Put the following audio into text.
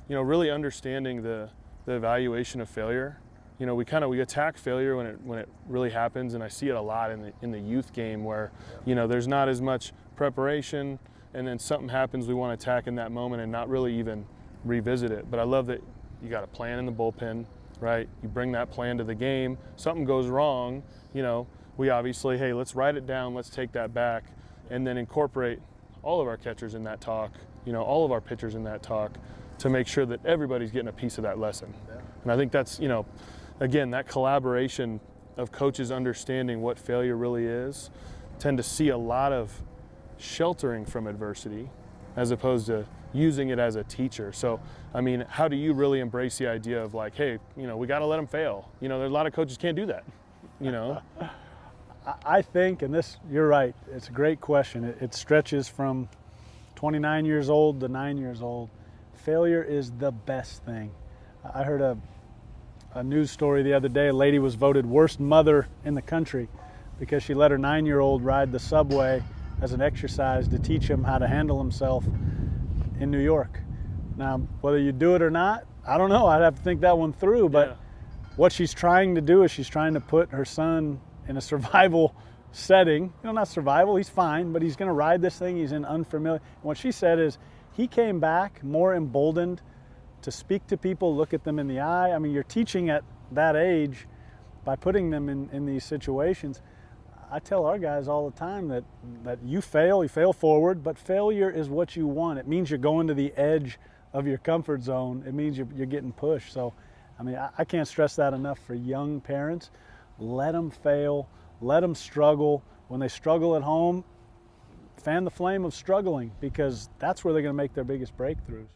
really understanding the evaluation of failure. We attack failure when it really happens, and I see it a lot in the youth game where, there's not as much preparation, and then something happens we want to attack in that moment and not really even revisit it. But I love that you got a plan in the bullpen, right? You bring that plan to the game. Something goes wrong, we obviously, hey, let's write it down, let's take that back, and then incorporate all of our catchers in that talk, all of our pitchers in that talk to make sure that everybody's getting a piece of that lesson. Yeah. And I think that's, again, that collaboration of coaches understanding what failure really is, tend to see a lot of sheltering from adversity as opposed to using it as a teacher. So, how do you really embrace the idea of like, hey, we got to let them fail? There's a lot of coaches can't do that, I think, and you're right, it's a great question. It stretches from 29 years old to 9 years old. Failure is the best thing. I heard a news story the other day. A lady was voted worst mother in the country because she let her 9-year-old ride the subway as an exercise to teach him how to handle himself in New York. Now, whether you do it or not, I don't know. I'd have to think that one through. But what she's trying to do is she's trying to put her son in a survival setting. Not survival, he's fine, but he's going to ride this thing. He's in unfamiliar. And what she said is he came back more emboldened to speak to people, look at them in the eye. You're teaching at that age by putting them in these situations. I tell our guys all the time that you fail forward, but failure is what you want. It means you're going to the edge of your comfort zone. It means you're getting pushed. So, I can't stress that enough for young parents. Let them fail, let them struggle. When they struggle at home, fan the flame of struggling, because that's where they're going to make their biggest breakthroughs.